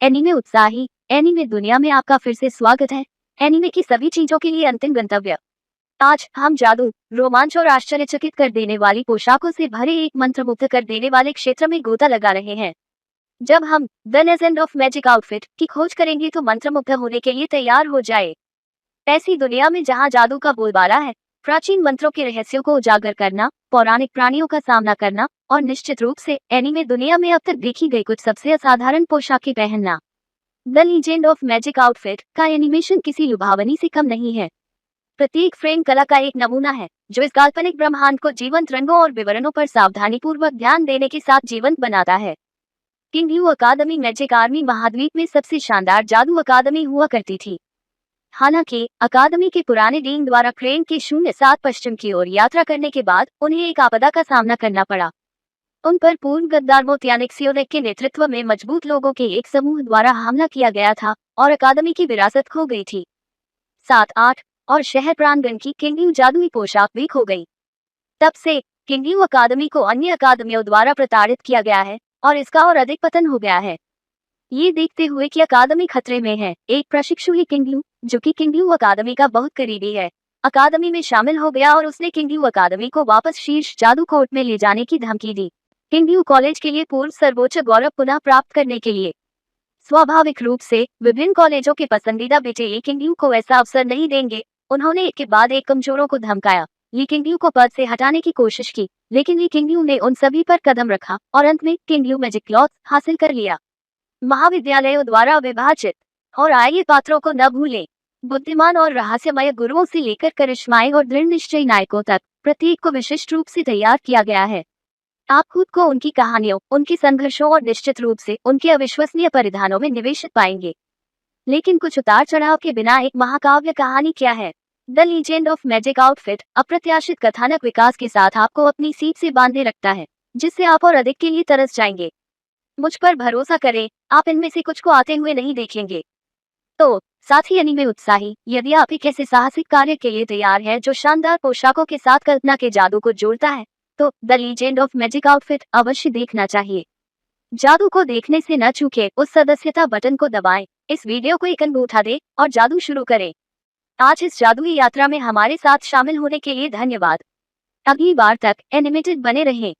Anime उत्साही anime दुनिया में आपका फिर से स्वागत है। एनीमे की सभी चीजों के लिए अंतिम गंतव्य। आज हम जादू, रोमांच और आश्चर्यचकित कर देने वाली पोशाकों से भरे एक मंत्रमुग्ध कर देने वाले क्षेत्र में गोता लगा रहे हैं। जब हम the legend of magic outfit की खोज करेंगे तो मंत्रमुग्ध होने के लिए तैयार हो जाए। ऐसी दुनिया में जहां जादू का बोलबाला है, प्राचीन मंत्रों के रहस्यों को उजागर करना, पौराणिक प्राणियों का सामना करना और निश्चित रूप से एनीमे दुनिया में अब तक देखी गई कुछ सबसे असाधारण पोशाकें पहनना। The legend of magic outfit का एनिमेशन किसी लुभावनी से कम नहीं है। प्रत्येक फ्रेम कला का एक नमूना है जो इस काल्पनिक ब्रह्मांड को जीवंत रंगों और विवरणों पर सावधानीपूर्वक ध्यान देने के साथ जीवंत बनाता है। किंग यू अकादमी मैजिक आर्मी महाद्वीप में सबसे शानदार जादू अकादमी हुआ करती थी। हालांकि अकादमी के पुराने डीन द्वारा क्रेन के 07 पश्चिम की ओर यात्रा करने के बाद उन्हें एक आपदा का सामना करना पड़ा। उन पर पूर्व गद्दार मोतियानिक्सियोनेक के नेतृत्व में मजबूत लोगों के एक समूह द्वारा हमला किया गया था और अकादमी की विरासत खो गई थी। 7-8 और शहर प्रांगण की किंग जादुई पोशाक भी खो गई। तब से किंग अकादमी को अन्य अकादमियों द्वारा प्रताड़ित किया गया है और इसका और अधिक पतन हो गया है। ये देखते हुए कि अकादमी खतरे में है, एक प्रशिक्षु ही किंग जो कि किंग अकादमी का बहुत करीबी है, अकादमी में शामिल हो गया और उसने किंग अकादमी को वापस शीर्ष जादू कोर्ट में ले जाने की धमकी दी। किंग कॉलेज के लिए पूर्व सर्वोच्च गौरव पुनः प्राप्त करने के लिए। स्वाभाविक रूप से विभिन्न कॉलेजों के पसंदीदा बेटे ये किंग को ऐसा अवसर नहीं देंगे। उन्होंने एक के बाद एक कमजोरों को धमकाया, ली किंग को पद से हटाने की कोशिश की, लेकिन ली किंग ने उन सभी पर कदम रखा और अंत में किंग मैजिक क्लॉथ हासिल कर लिया। महाविद्यालयों द्वारा विभाजित और आए पात्रों को न भूलें। बुद्धिमान और रहस्यमय गुरुओं से लेकर करिश्माई और दृढ़ निश्चयी नायकों तक प्रत्येक को विशिष्ट रूप से तैयार किया गया है। आप खुद को उनकी कहानियों, उनके संघर्षों और निश्चित रूप से उनके अविश्वसनीय परिधानों में निवेशित पाएंगे। लेकिन कुछ उतार चढ़ाव के बिना एक महाकाव्य कहानी क्या है? The legend of magic outfit अप्रत्याशित कथानक विकास के साथ आपको अपनी सीट से बांधे रखता है, जिससे आप और अधिक के लिए तरस जाएंगे। मुझ पर भरोसा करें, आप इनमें से कुछ को आते हुए नहीं देखेंगे। तो साथ ही एनीमे उत्साही, यदि आप एक ऐसे साहसिक कार्य के लिए तैयार है जो शानदार पोशाकों के साथ कल्पना के जादू को जोड़ता है, तो the legend of magic outfit अवश्य देखना चाहिए। जादू को देखने से न चूके, उस सदस्यता बटन को दबाएं, इस वीडियो को एक अंगूठा दें और जादू शुरू करें। आज इस जादुई यात्रा में हमारे साथ शामिल होने के लिए धन्यवाद। अगली बार तक एनिमेटेड बने रहें।